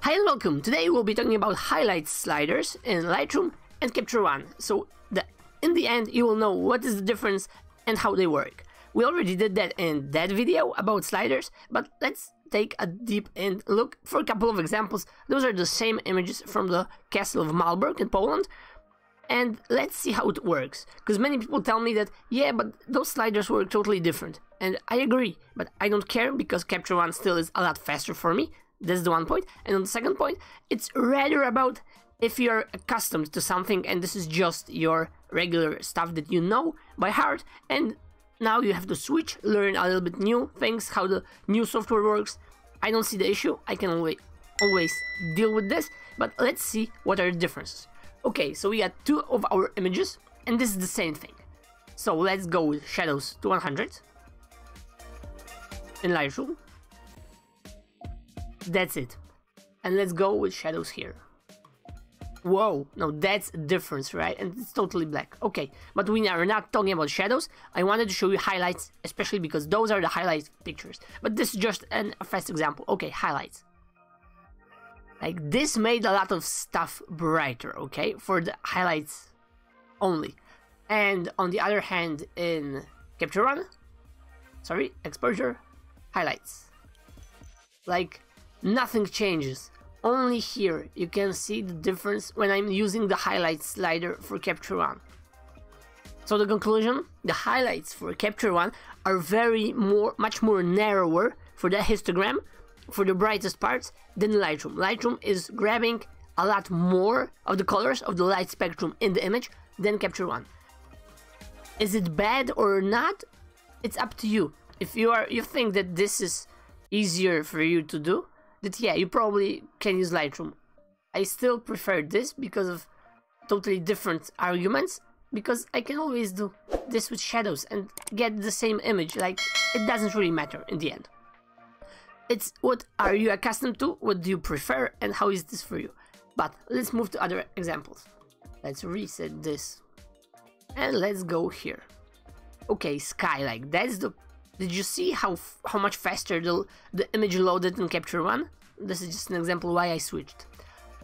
Hi and welcome. Today we'll be talking about highlights sliders in Lightroom and Capture One. So in the end you will know what is the difference and how they work. We already did that in that video about sliders, but let's take a deep and look for a couple of examples. Those are the same images from the Castle of Malbork in Poland. And let's see how it works, because many people tell me that, yeah, but those sliders work totally different. And I agree, but I don't care, because Capture One still is a lot faster for me. That's the one point. And on the second point, it's rather about if you're accustomed to something and this is just your regular stuff that you know by heart, and now you have to switch, learn a little bit new things, how the new software works. I don't see the issue. I can always deal with this, but let's see what are the differences. Okay, so we got two of our images, and this is the same thing. So let's go with shadows to 100 in Lightroom. That's it. And let's go with shadows here. Whoa, no, that's a difference, right? And it's totally black. Okay, but we are not talking about shadows. I wanted to show you highlights, especially because those are the highlight pictures. But this is just a fast example. Okay, highlights. Like, this made a lot of stuff brighter, okay, for the highlights only. And on the other hand, in Capture One, sorry, exposure, highlights. Like, nothing changes. Only here you can see the difference when I'm using the highlights slider for Capture One. So the conclusion, the highlights for Capture One are much more narrower for the histogram, for the brightest parts, than Lightroom. Lightroom is grabbing a lot more of the colors of the light spectrum in the image than Capture One. Is it bad or not? It's up to you. If you think that this is easier for you to do, that yeah, you probably can use Lightroom. I still prefer this because of totally different arguments, because I can always do this with shadows and get the same image. Like, it doesn't really matter in the end. It's what are you accustomed to, what do you prefer, and how is this for you. But let's move to other examples. Let's reset this. And let's go here. Okay, sky, like that's the... Did you see how much faster the image loaded in Capture One? This is just an example why I switched.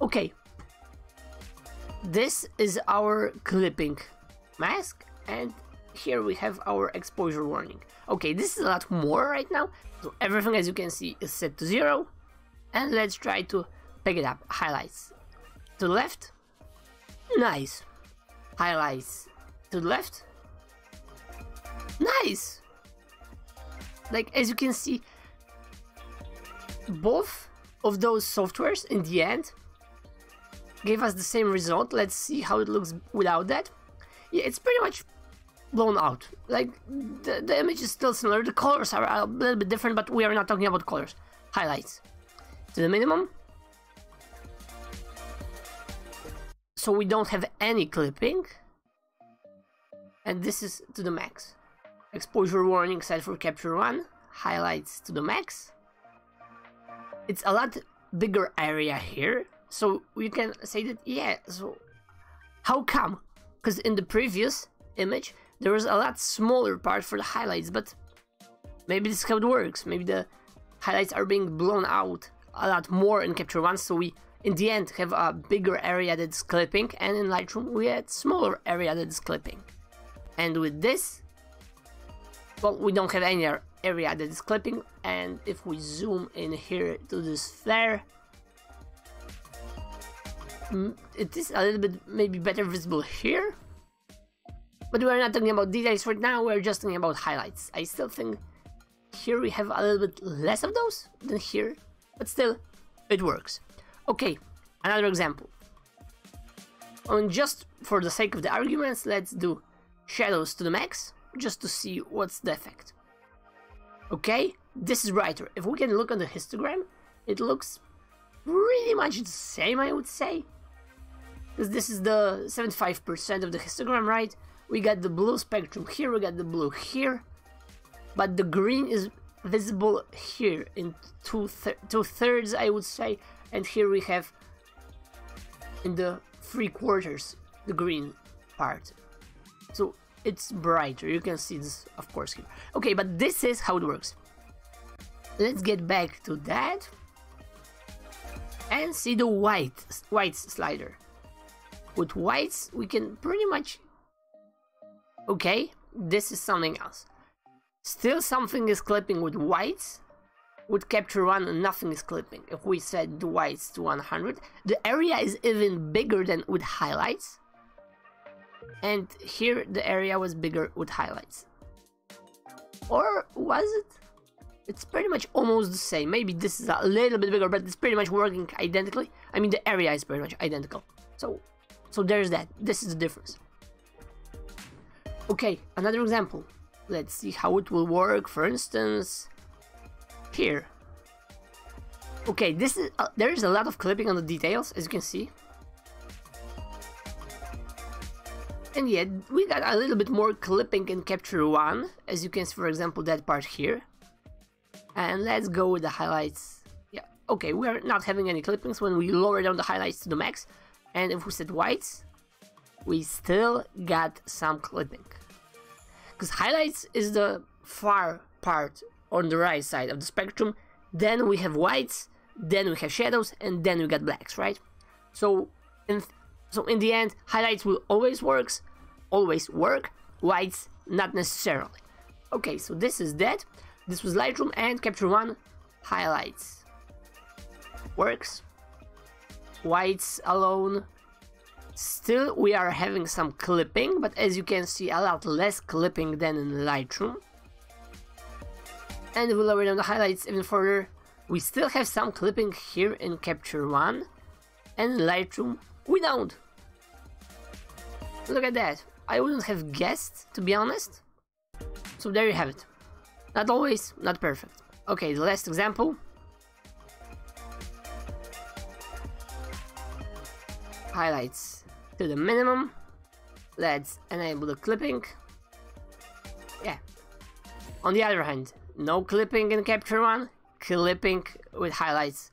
Okay. This is our clipping mask, and here we have our exposure warning. Okay, this is a lot more right now. So everything, as you can see, is set to 0. And let's try to pick it up. Highlights to the left. Nice. Highlights to the left. Nice. Like, as you can see, both of those softwares in the end gave us the same result. Let's see how it looks without that. Yeah, it's pretty much blown out. Like, the image is still similar. The colors are a little bit different, but we are not talking about colors. Highlights to the minimum. So we don't have any clipping. And this is to the max. Exposure warning set for Capture One. Highlights to the max. It's a lot bigger area here. So we can say that, yeah, so how come? Because in the previous image, there was a lot smaller part for the highlights, but maybe this is how it works. Maybe the highlights are being blown out a lot more in Capture One, so we, in the end, have a bigger area that's clipping, and in Lightroom, we had smaller area that's clipping. And with this, well, we don't have any area that is clipping, and if we zoom in here to this flare, it is a little bit maybe better visible here, but we're not talking about details right now, we're just talking about highlights. I still think here we have a little bit less of those than here, but still, it works. Okay, another example. And just for the sake of the arguments, let's do shadows to the max, just to see what's the effect. Okay, this is brighter. If we can look on the histogram, it looks pretty much the same, I would say. Because this is the 75% of the histogram, right? We got the blue spectrum here, we got the blue here. But the green is visible here in two-thirds, I would say. And here we have in the 3/4 the green part. So it's brighter, you can see this of course here. Okay, but this is how it works. Let's get back to that. and see the whites slider. With whites, we can pretty much... Okay, this is something else. Still something is clipping with whites. With capture one, nothing is clipping. If we set the whites to 100, the area is even bigger than with highlights. And here the area was bigger with highlights. Or was it? It's pretty much almost the same. Maybe this is a little bit bigger, but it's pretty much working identically. I mean, the area is pretty much identical. So there's that. This is the difference. Okay, another example. Let's see how it will work. For instance, here. Okay, this is there is a lot of clipping on the details, as you can see. And yet, we got a little bit more clipping in capture one, as you can see, for example, that part here. And let's go with the highlights. Yeah, okay, we are not having any clippings when we lower down the highlights to the max. And if we set whites, we still got some clipping. Because highlights is the far part on the right side of the spectrum. Then we have whites, then we have shadows, and then we got blacks, right? So in the end, highlights will always work, whites not necessarily. Okay, so this is that. This was Lightroom and capture one, highlights. Works. Whites alone. Still, we are having some clipping, but as you can see, a lot less clipping than in Lightroom. And if we lower down the highlights even further, we still have some clipping here in capture one, and in Lightroom, we don't. Look at that. I wouldn't have guessed, to be honest. So there you have it. Not always, not perfect. Okay, the last example. Highlights to the minimum. Let's enable the clipping. Yeah. On the other hand, no clipping in capture one, clipping with highlights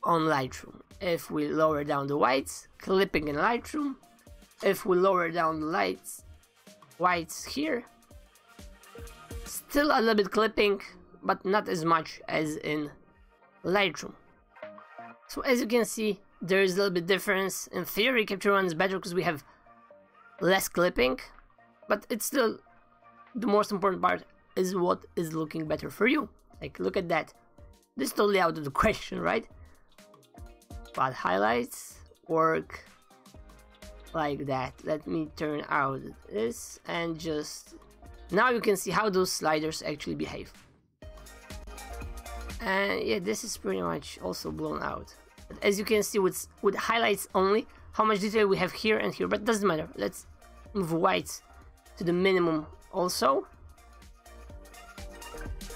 on Lightroom. If we lower down the whites, clipping in Lightroom. If we lower down the whites here, still a little bit clipping, but not as much as in Lightroom. So as you can see, there is a little bit difference. In theory, capture one is better because we have less clipping, but it's still the most important part is what is looking better for you. Like, look at that. This is totally out of the question, right? But highlights work like that. Let me turn out this and just... Now you can see how those sliders actually behave. And yeah, this is pretty much also blown out. But as you can see with highlights only, how much detail we have here and here, but it doesn't matter. Let's move whites to the minimum also.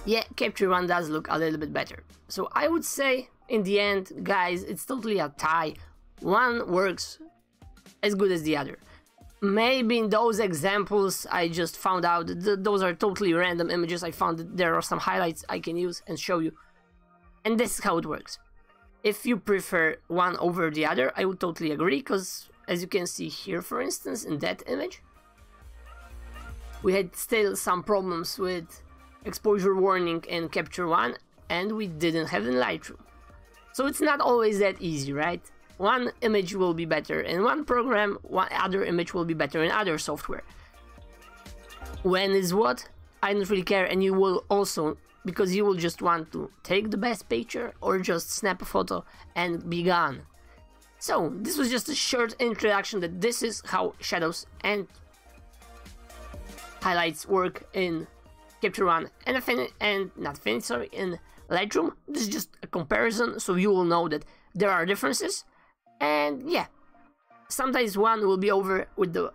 Yeah, capture one does look a little bit better. So I would say, in the end, guys, it's totally a tie. One works as good as the other. Maybe in those examples I just found out that those are totally random images. I found that there are some highlights I can use and show you. And this is how it works. If you prefer one over the other, I would totally agree, because as you can see here, for instance, in that image, we had still some problems with exposure warning in capture one, and we didn't have it in Lightroom. So it's not always that easy, right? One image will be better in one program, one other image will be better in other software. When is what? I don't really care, and you will also, because you will just want to take the best picture or just snap a photo and be gone. So this was just a short introduction that this is how shadows and highlights work in capture one and in Lightroom. This is just a comparison, so you will know that there are differences. And yeah, sometimes one will be over with the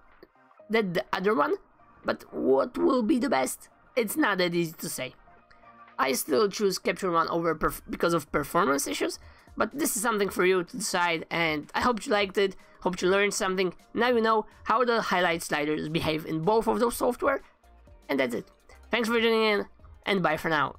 other one, but what will be the best? It's not that easy to say. I still choose capture one over because of performance issues, but this is something for you to decide, and I hope you liked it, hope you learned something. Now you know how the highlight sliders behave in both of those software, and that's it. Thanks for tuning in, and bye for now.